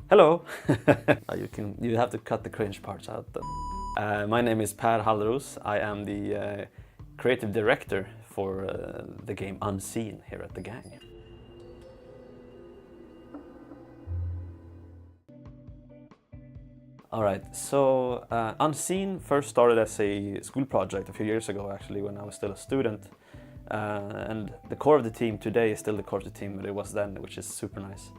Hello! You have to cut the cringe parts out though. My name is Hallros. I am the creative director for the game Unseen here at the gang. Alright, so Unseen first started as a school project a few years ago actually, when I was still a student. And the core of the team today is still the core of the team that it was then, which is super nice.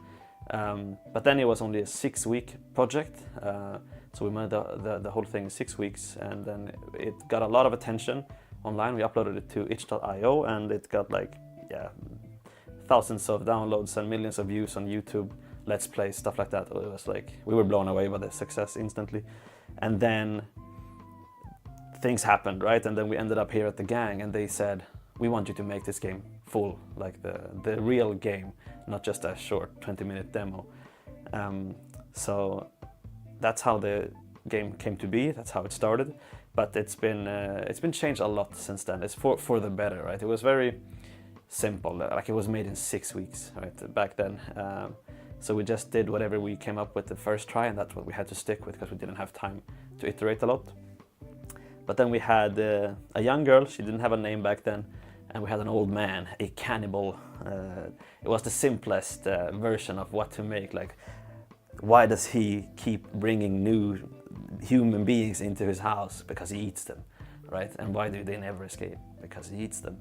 But then it was only a 6-week project, so we made the whole thing in 6 weeks, and then it got a lot of attention online. We uploaded it to itch.io and it got thousands of downloads and millions of views on YouTube, Let's Play, stuff like that. It was like, we were blown away by the success instantly. And then things happened, right? And then we ended up here at the gang and they said, we want you to make this game full, like the real game, not just a short 20-minute demo. So that's how the game came to be. That's how it started. But it's been changed a lot since then. It's for the better, right? It was very simple. Like it was made in 6 weeks, right? Back then. So we just did whatever we came up with the first try, and that's what we had to stick with because we didn't have time to iterate a lot. But then we had a young girl. She didn't have a name back then. And we had an old man, a cannibal. It was the simplest version of what to make. Like, why does he keep bringing new human beings into his house? Because he eats them, right? And why do they never escape? Because he eats them.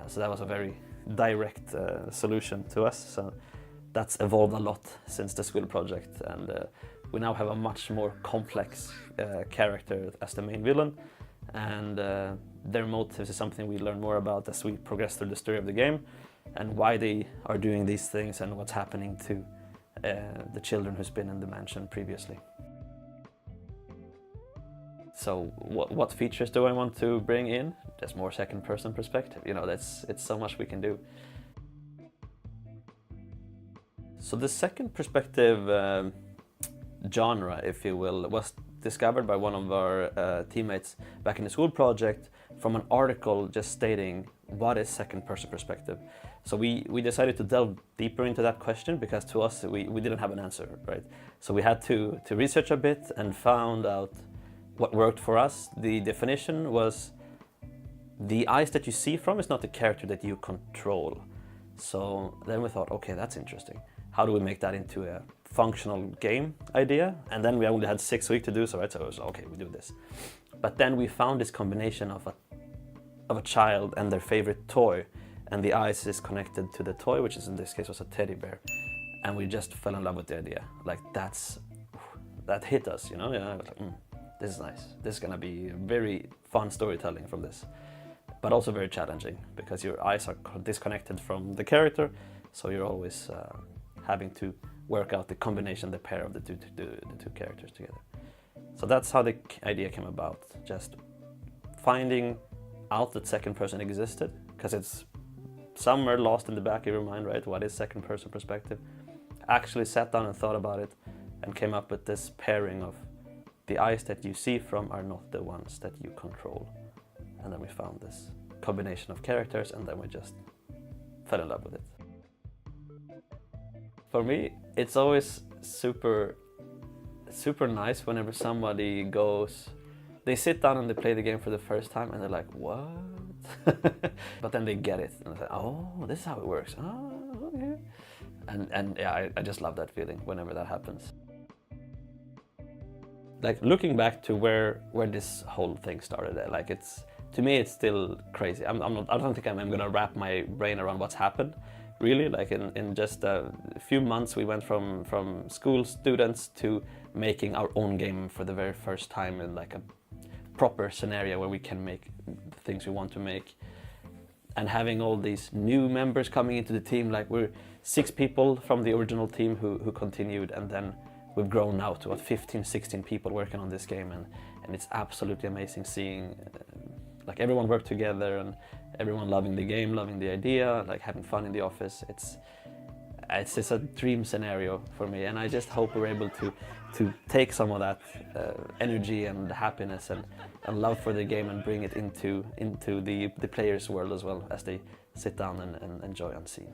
So that was a very direct solution to us. So that's evolved a lot since the school project. And we now have a much more complex character as the main villain. And their motives is something we learn more about as we progress through the story of the game, and why they are doing these things and what's happening to the children who's been in the mansion previously. So what features do I want to bring in? There's more second-person perspective. You know, it's so much we can do. So the second perspective genre, if you will, was discovered by one of our teammates back in the school project from an article just stating what is second-person perspective. So we decided to delve deeper into that question because to us we didn't have an answer, right? So we had to research a bit and found out what worked for us. The definition was the eyes that you see from is not the character that you control. So then we thought, okay, that's interesting. How do we make that into a functional game idea? And then we only had 6 weeks to do so, right? So it was okay, we do this. But then we found this combination of a child and their favorite toy, and the eyes is connected to the toy, which is in this case was a teddy bear. And we just fell in love with the idea. Like that hit us, you know? Yeah, I was like, this is nice. This is gonna be very fun storytelling from this. But also very challenging because your eyes are disconnected from the character, so you're always having to work out the combination, the pair of the two characters together. So that's how the idea came about, just finding out that second person existed, because it's somewhere lost in the back of your mind, right? What is second person perspective? Actually sat down and thought about it and came up with this pairing of the eyes that you see from are not the ones that you control. And then we found this combination of characters, and then we just fell in love with it. For me, it's always super nice whenever somebody they sit down and they play the game for the first time and they're like, what? But then they get it and they're like, oh, this is how it works. Oh, okay. And yeah, I just love that feeling whenever that happens. Like looking back to where this whole thing started, like to me it's still crazy. I don't think I'm gonna wrap my brain around what's happened. Really, like in just a few months we went from school students to making our own game for the very first time in like a proper scenario where we can make the things we want to make. And having all these new members coming into the team, like we're 6 people from the original team who continued, and then we've grown now to about 15, 16 people working on this game, and it's absolutely amazing seeing like everyone work together and everyone loving the game, loving the idea, like having fun in the office. It's just a dream scenario for me, and I just hope we're able to take some of that energy and happiness and love for the game and bring it into the players' world as well as they sit down and enjoy Unseen.